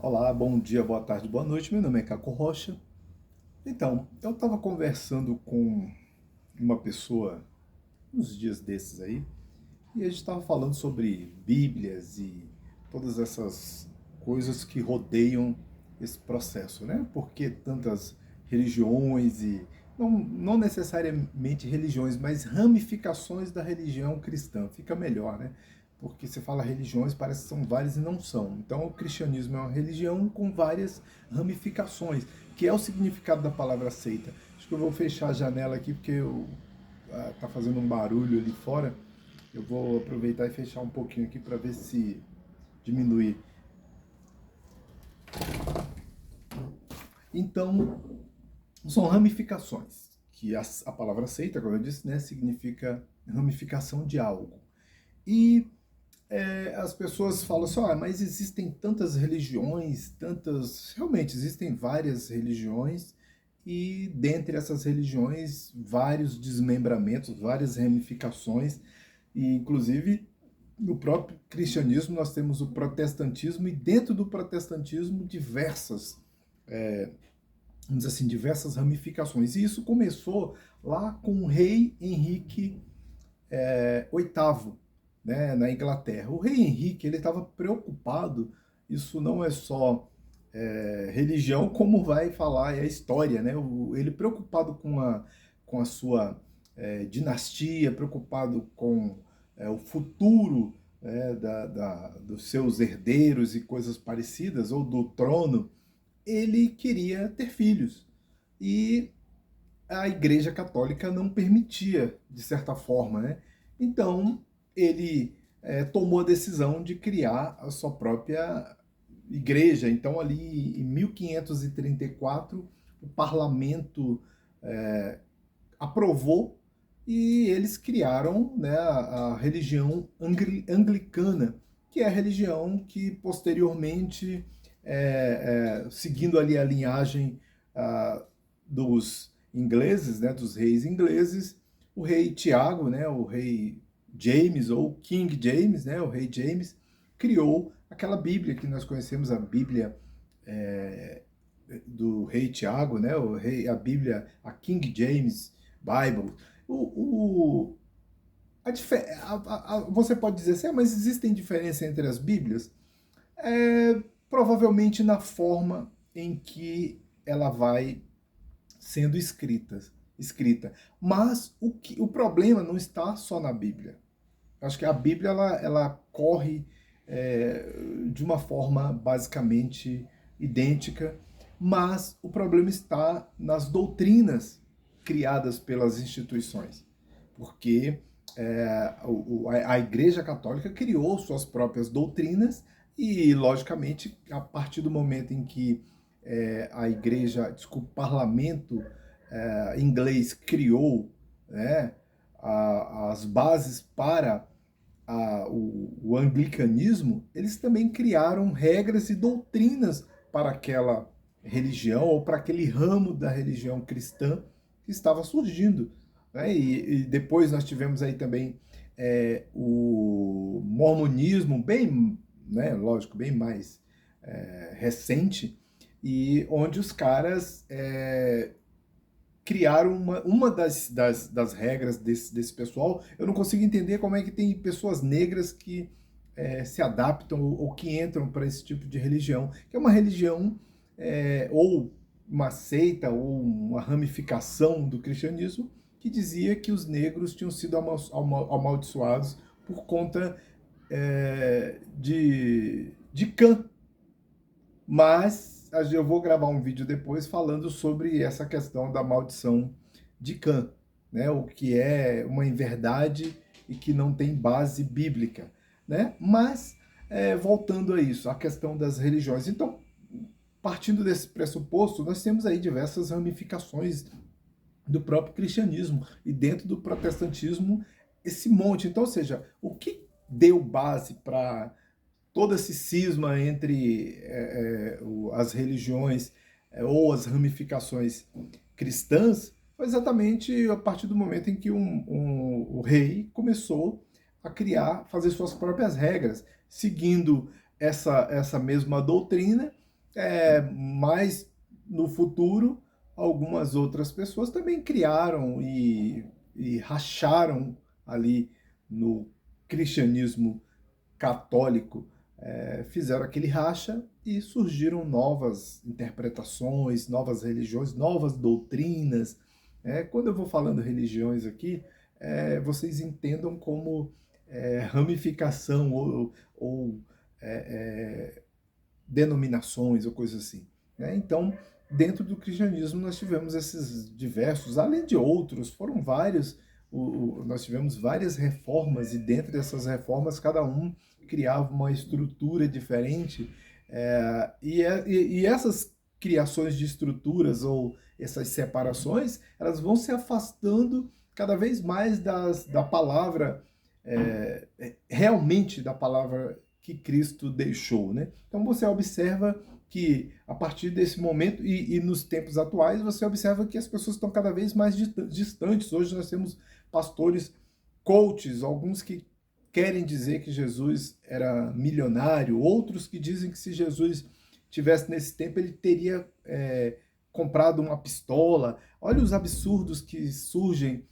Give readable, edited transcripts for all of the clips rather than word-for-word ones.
Olá, bom dia, boa tarde, boa noite. Meu nome é Caco Rocha. Então, eu estava conversando com uma pessoa uns dias desses aí, e a gente estava falando sobre Bíblias e todas essas coisas que rodeiam esse processo, né? Por que tantas religiões e não necessariamente religiões, mas ramificações da religião cristã. Fica melhor, né? Porque você fala religiões, parece que são várias e não são. Então, o cristianismo é uma religião com várias ramificações, que é o significado da palavra seita. Acho que eu vou fechar a janela aqui porque tá fazendo um barulho ali fora. Eu vou aproveitar e fechar um pouquinho aqui para ver se diminui. Então, são ramificações, que a palavra seita, como eu disse, né, significa ramificação de algo. E as pessoas falam assim, mas existem tantas religiões, tantas... Realmente, existem várias religiões, e dentre essas religiões, vários desmembramentos, várias ramificações, e inclusive no próprio cristianismo nós temos o protestantismo, e dentro do protestantismo diversas, vamos dizer assim, diversas ramificações. E isso começou lá com o rei Henrique VIII, né, na Inglaterra. O rei Henrique ele estava preocupado, isso não é só religião, como vai falar, é a história, né? Ele preocupado com a sua dinastia, preocupado com o futuro dos seus herdeiros e coisas parecidas, ou do trono, ele queria ter filhos. E a Igreja Católica não permitia, de certa forma, né? Então, ele tomou a decisão de criar a sua própria igreja. Então, ali em 1534, o parlamento aprovou e eles criaram, né, a religião anglicana, que é a religião que posteriormente, seguindo ali a linhagem dos ingleses, né, dos reis ingleses, o rei Tiago, né, o rei James, ou King James, né, o rei James, criou aquela Bíblia que nós conhecemos, a Bíblia do rei Tiago, né, a Bíblia, a King James Bible. O, você pode dizer assim, mas existem diferenças entre as Bíblias? Provavelmente na forma em que ela vai sendo escrita. Mas o problema não está só na Bíblia. Acho que a Bíblia ela corre de uma forma basicamente idêntica, mas o problema está nas doutrinas criadas pelas instituições, porque a Igreja Católica criou suas próprias doutrinas e, logicamente, a partir do momento em que a Igreja, desculpa, o parlamento inglês criou, né, as bases para o anglicanismo, eles também criaram regras e doutrinas para aquela religião ou para aquele ramo da religião cristã que estava surgindo. Né? E depois nós tivemos aí também o mormonismo, bem, né, lógico, bem mais recente, e onde os caras criaram uma das regras desse pessoal. Eu não consigo entender como é que tem pessoas negras que se adaptam ou que entram para esse tipo de religião, que é uma religião ou uma seita ou uma ramificação do cristianismo que dizia que os negros tinham sido amaldiçoados por conta de Cã. Mas eu vou gravar um vídeo depois falando sobre essa questão da maldição de Cã, né? O que é uma inverdade e que não tem base bíblica, né? Mas voltando a isso, a questão das religiões. Então, partindo desse pressuposto, nós temos aí diversas ramificações do próprio cristianismo e dentro do protestantismo esse monte. Então, ou seja, o que deu base para todo esse cisma entre as religiões ou as ramificações cristãs foi exatamente a partir do momento em que o rei começou a criar, fazer suas próprias regras, seguindo essa mesma doutrina, Mas no futuro, algumas outras pessoas também criaram e racharam ali no cristianismo católico, fizeram aquele racha e surgiram novas interpretações, novas religiões, novas doutrinas. Quando eu vou falando religiões aqui, vocês entendam como ramificação ou denominações ou coisas assim. Então, dentro do cristianismo, nós tivemos esses diversos, além de outros, foram vários, nós tivemos várias reformas, e dentro dessas reformas, cada um criava uma estrutura diferente, e essas criações de estruturas ou essas separações, elas vão se afastando cada vez mais da palavra, realmente da palavra que Cristo deixou, né? Então você observa que a partir desse momento e nos tempos atuais, você observa que as pessoas estão cada vez mais distantes. Hoje nós temos pastores coaches, alguns que querem dizer que Jesus era milionário, outros que dizem que se Jesus tivesse nesse tempo, ele teria comprado uma pistola. Olha os absurdos que surgem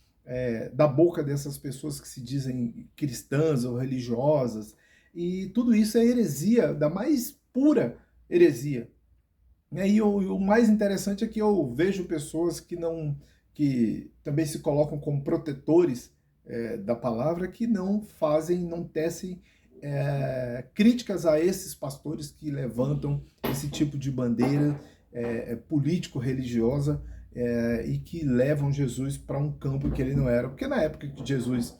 da boca dessas pessoas que se dizem cristãs ou religiosas. E tudo isso é heresia, da mais pura heresia. E o mais interessante é que eu vejo pessoas que também se colocam como protetores da palavra, que não fazem, não tecem críticas a esses pastores que levantam esse tipo de bandeira político-religiosa e que levam Jesus para um campo que ele não era. Porque na época que Jesus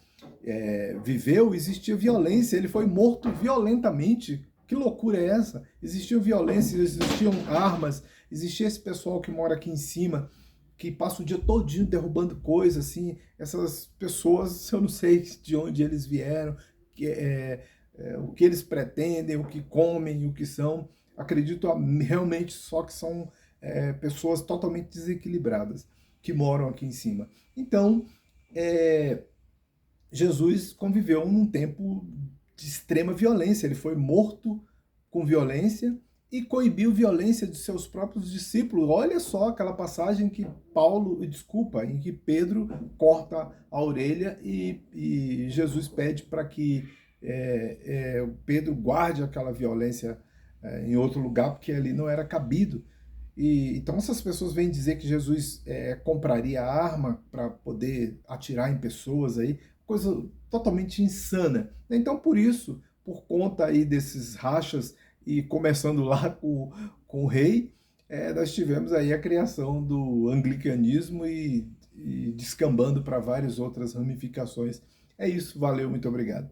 viveu, existia violência, ele foi morto violentamente. Que loucura é essa? Existia violência, existiam armas, existia esse pessoal que mora aqui em cima, que passa o dia todinho derrubando coisas, assim, essas pessoas, eu não sei de onde eles vieram, o que eles pretendem, o que comem, o que são. Acredito realmente só que são pessoas totalmente desequilibradas que moram aqui em cima. Então, Jesus conviveu num tempo de extrema violência, ele foi morto com violência e coibiu violência de seus próprios discípulos. Olha só aquela passagem que em que Pedro corta a orelha e Jesus pede para que Pedro guarde aquela violência em outro lugar, porque ali não era cabido. Então essas pessoas vêm dizer que Jesus compraria arma para poder atirar em pessoas aí, coisa totalmente insana. Então por isso, por conta aí desses rachas e começando lá com o rei, nós tivemos aí a criação do anglicanismo e descambando para várias outras ramificações. É isso, valeu, muito obrigado.